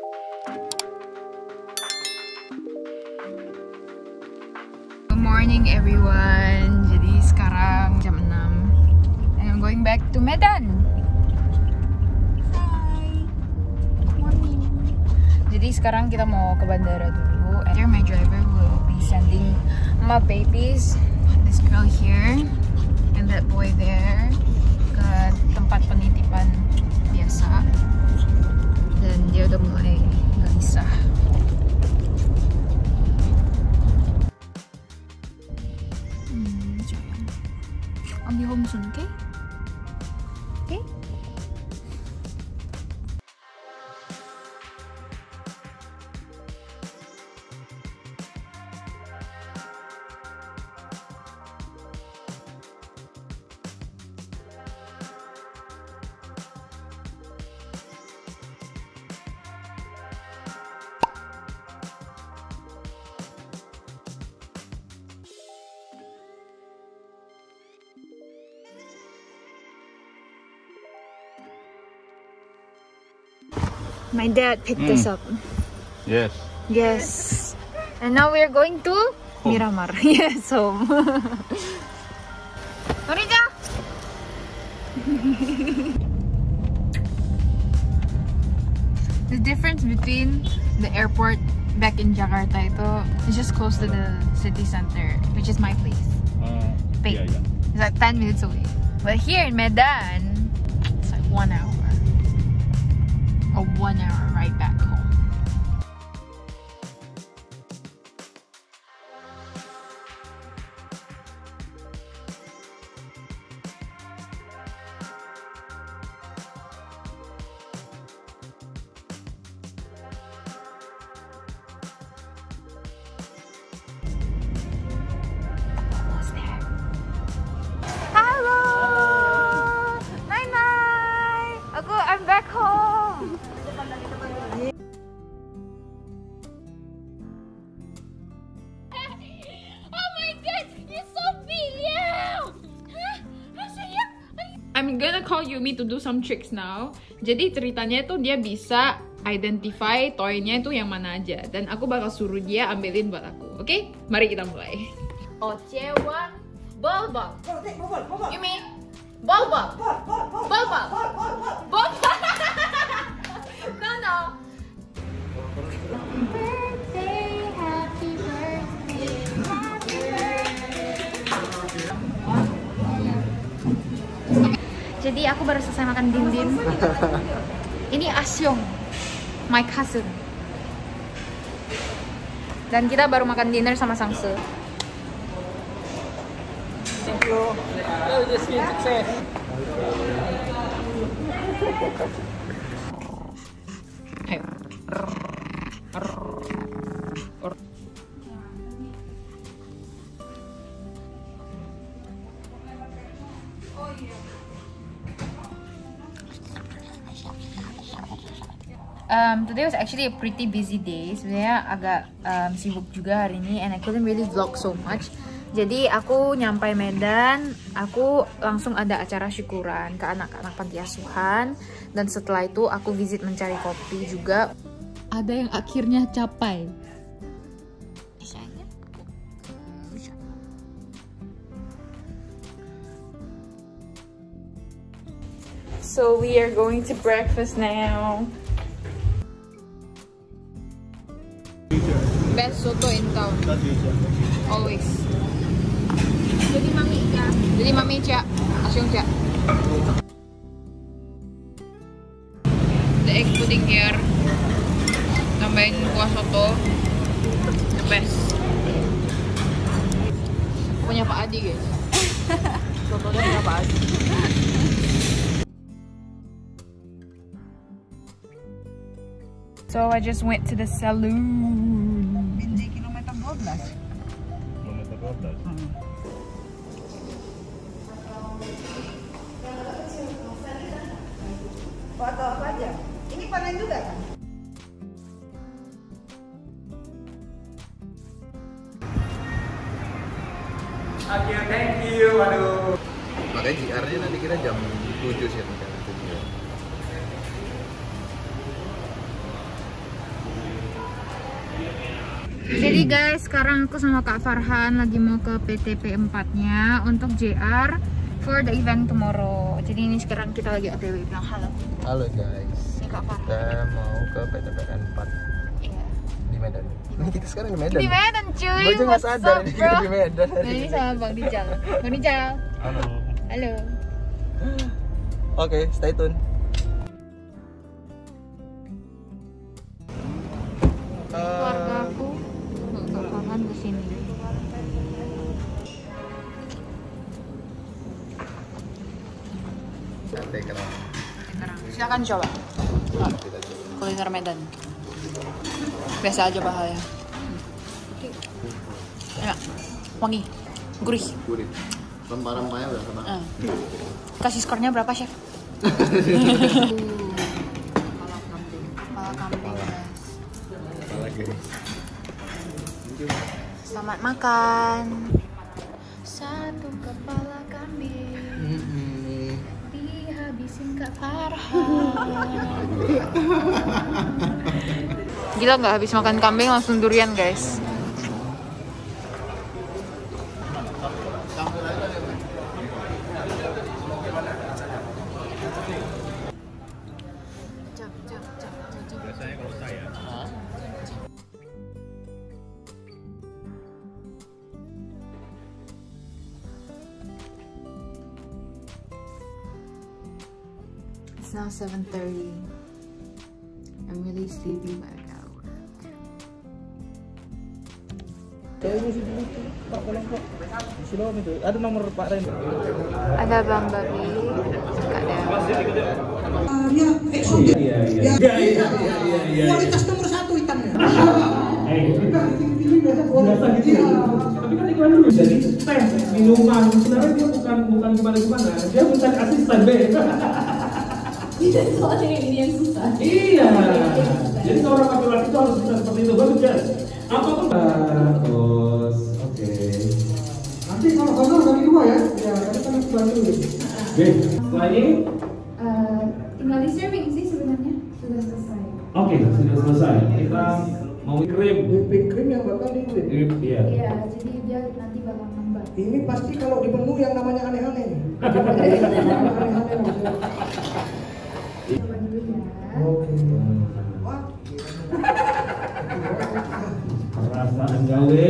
Good morning everyone. Jadi sekarang jam 6 and I'm going back to Medan. Hi. Good morning. Jadi sekarang kita mau ke bandara dulu. And here my driver will be sending my babies, this girl here and that boy there, ke tempat penitipan biasa. Dan dia udah mulai gelisah. I'll be home soon, okay? Okay? My dad picked us up. Yes. Yes. And now we are going to Miramar. Yes, home. Norija! The difference between the airport back in Jakarta is just close to the city center, which is my place. Yeah. It's like 10 minutes away. But here in Medan, it's like 1 hour. A 1 hour ride back home. Almost there. Hello! Nai-nai! I'm back home! I'm gonna call Yumi to do some tricks now. Jadi ceritanya tuh dia bisa identify toy-nya itu yang mana aja. Dan aku bakal suruh dia ambilin buat aku. Oke? Mari kita mulai. Ocewa, ball ball. Yumi, ball ball. Ball ball. Ball ball. No. Birthday, happy birthday, happy birthday. Jadi aku baru selesai makan dindin. Ini Asyong, my cousin. Dan kita baru makan dinner sama Sangse. Thank you. Well, just be success. Ayo. Today was actually a pretty busy day. Sebenarnya agak sibuk juga hari ini, and I couldn't really vlog so much. Jadi aku nyampai Medan, aku langsung ada acara syukuran ke anak-anak panti asuhan, dan setelah itu aku visit mencari kopi juga. Ada yang akhirnya capai. So we are going to breakfast now. Best soto in town. Always. Jadi mami Cia. Asyong Cia. The egg pudding here. Tambahin kuah soto. The best. Punya Pak Adi guys. Sotonya punya Pak Adi. So I just went to the saloon. Di kilometer 12. Kilometer 12. Foto apa aja? Ini panen juga kan? Oke, thank you. Waduh. Makanya JR-nya nanti kita jam 7 sih rencana. Jadi guys, sekarang aku sama Kak Farhan lagi mau ke PTP 4-nya untuk JR for the event tomorrow. Jadi ini sekarang kita lagi OTW. Bilang halo. Halo guys. Ini Kak Farhan. Kita mau ke PTPN 4 Iya. di Medan. Ini kita sekarang di Medan. Di Medan cuy. Gue aja nggak sadar ini kita di Medan. Ini sama Bang Dijal. Bang Dijal. Halo. Halo. Oke, stay tune. Keluarga aku Kak Farhan kesini. Sate kerang. Silakan coba. Kita coba. Kuliner Medan. Biasa aja bahaya. Enak. Wangi. Gurih. Gurih. Rempah-rempahnya udah sama. Kasih skornya berapa, Chef? Kepala kambing, guys. Kepala guys. Selamat makan. Satu kepala kambing dihabisin Kak Farhan. Gila nggak, habis makan kambing langsung durian, guys. Biasanya kalau saya It's now 7:30. I'm really sleepy but I gotta work. Ada nomor Pak Ren. Ada Bang Babi. Ada. Kualitas nomor 1 ikannya. Biasa gitu ya. Tapi kan iklan dulu jadi teh minuman sebenarnya dia bukan gimana dia bukan asisten B. Tidak, soalnya ini yang susah. Iya. Jadi seorang laki-laki itu harus bisa seperti itu bagus ya. Apapun terus oke. Nanti kalau honor bagi 2 ya. Ya, karena kan aku bantu. B. Setelah ini Tinggal di serving sih sebenarnya sudah selesai. oke sudah selesai. Kita mau krim. Whipping cream yang bakal di whip. Iya. Iya, jadi dia nanti bakal nambah. Ini pasti kalau di menu yang namanya aneh-aneh nih. Aneh-aneh maksudnya. Coba dulu ya. Oke. Wah. Perasaan gawe.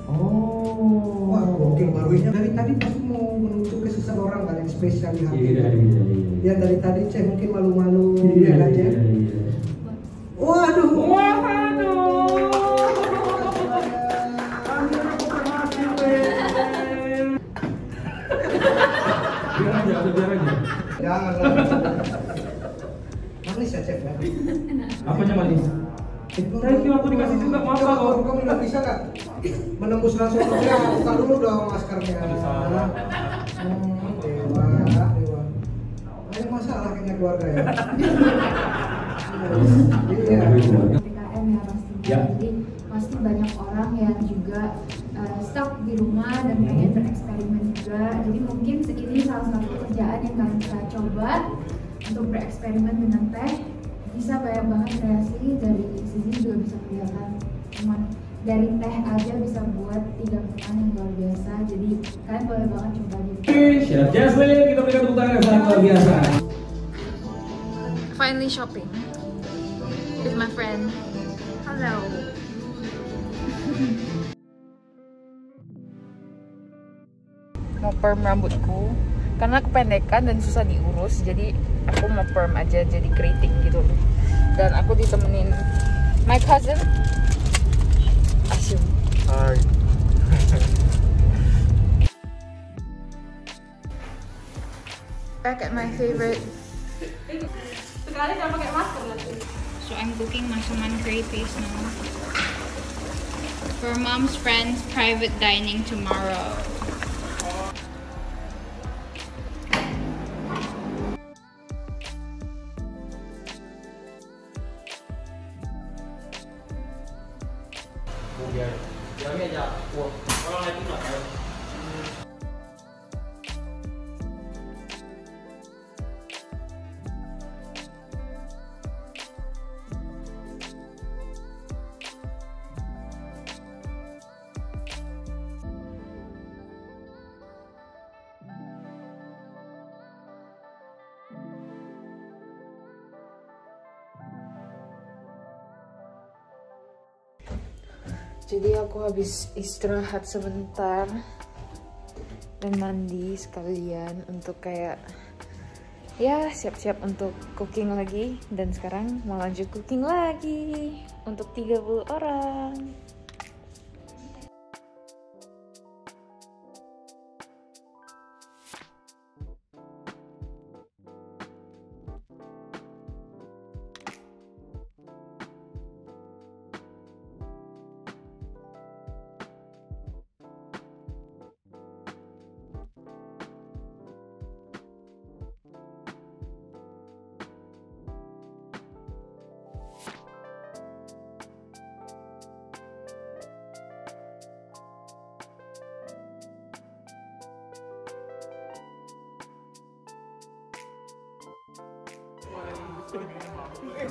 Oh. Wah, gokil baru ini dari tadi pasti mau menuju ke seseorang kan yang spesial di hati. Iya. Yang dari tadi cek mungkin malu-malu Iya. ya kan Cek? Waduh. Biar aja. Jangan. Manis ya Cek ya. Apanya manis? Thank you, aku dikasih juga, maaf Coba, kok. kamu udah bisa nggak menembus langsung ya, buka dulu dong maskernya. Dewa. Ada masalah kayaknya keluarga ya. Iya. PPKM ya pastinya. Ya. Jadi pasti banyak orang yang juga stuck di rumah dan pengen bereksperimen juga. Jadi mungkin ini salah satu pekerjaan yang kalian bisa coba untuk bereksperimen dengan teh. Bisa banyak banget kreasi, dari sini juga bisa kelihatan cuman dari teh aja bisa buat 3 minuman yang luar biasa. Jadi kalian boleh banget coba gitu. Chef Jasmine, kita berikan tepuk tangan yang sangat luar biasa. Finally shopping with my friend. Hello. Mau perm rambutku karena kependekan dan susah diurus, jadi aku mau perm aja, jadi keriting gitu. Dan aku ditemenin my cousin Asyum. Hai. Back at my favorite. Sekali jangan pakai masker nanti. So I'm cooking masaman crayfish now for mom's friend's private dining tomorrow. Jadi aku habis istirahat sebentar dan mandi sekalian untuk kayak ya siap-siap untuk cooking lagi. Dan sekarang mau lanjut cooking lagi untuk 30 orang.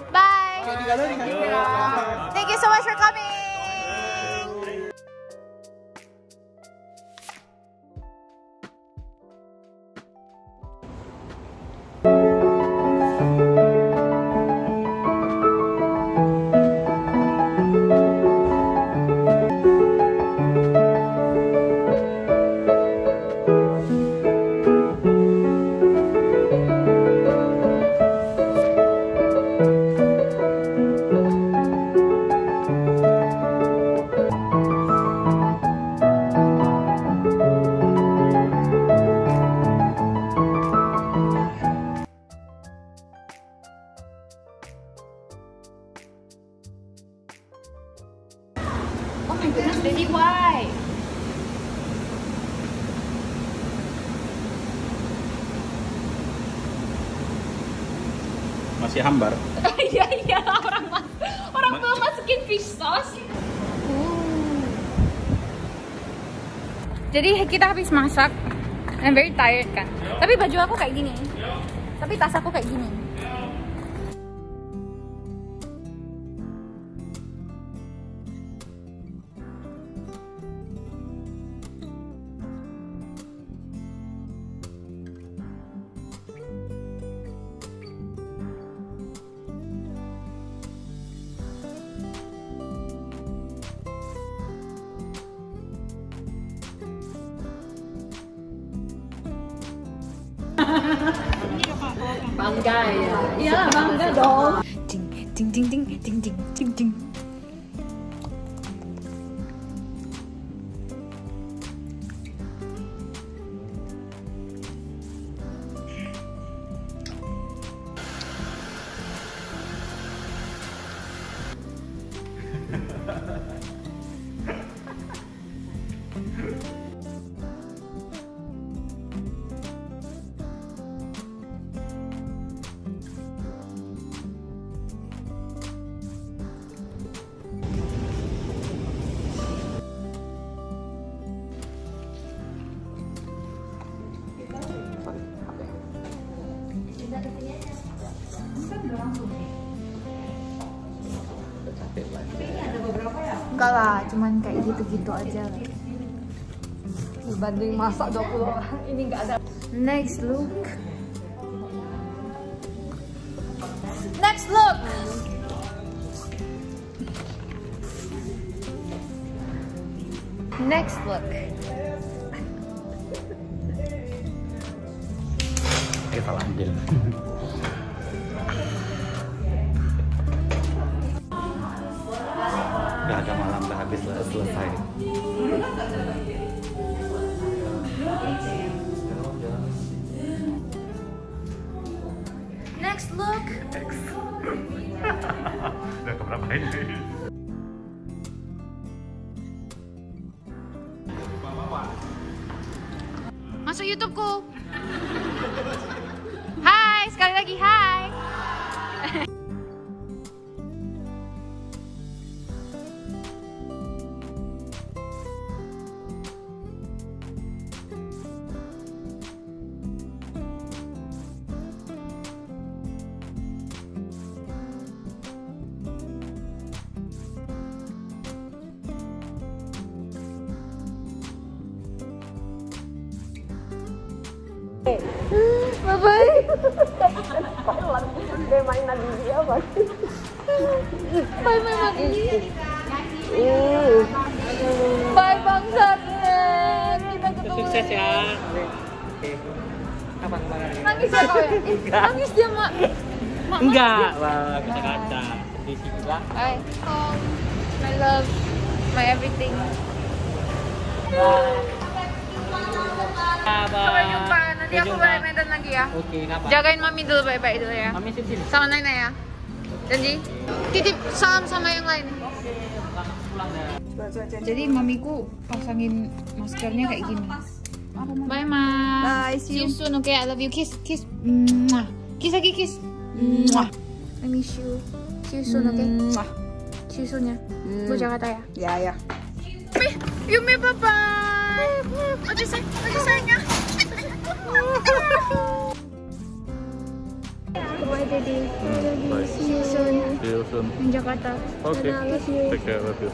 Bye. Thank you so much for coming. Oh my goodness, Daddy, why? Masih hambar. Iya, orang tua masukin fish sauce. Jadi kita habis masak. I'm very tired kan. Tapi baju aku kayak gini. Tapi tas aku kayak gini. Bangga ya. Iya, bangga dong. Ting ting ting ting ting ting ting ting. Enggak lah, cuman kayak gitu-gitu aja lah. Dibanding masak 20 orang, ini nggak ada. Next look. Next look. Next look. Kita ambil. Gak ada malam, udah habis selesai. Next look. Udah keberapa ini? Masuk YouTubeku. Hai, sekali lagi hai. Bye-bye. Main lagi dia pasti. Bye-bye, Mak. Bye bangsatnya. Kita ketemu. Sukses lagi. ya. Oke. Kapan kemarin? Nangis ya kau ya? Nangis dia mak. Enggak, wah kata-kata. Di sini lah. Bye. My love, my everything. Sampai jumpa. Nanti aku balik Medan lagi ya. Oke, kapan? Jagain mami dulu baik-baik dulu ya. Mami sini. Sama Naina ya. Janji. Titip salam sama yang lain. Jadi mamiku pasangin maskernya kayak gini. Bye ma. Bye, See you soon. Okay, I love you. Kiss, kiss. Mwah. Kiss lagi kiss. Mwah. I miss you. See you soon. Okay. See you soon ya. Gue Jakarta ya. Ya. Yumi papa. Oke sayangnya. Bye daddy. See you soon. See you soon. In Jakarta. Okay. I love you. Take care, love you.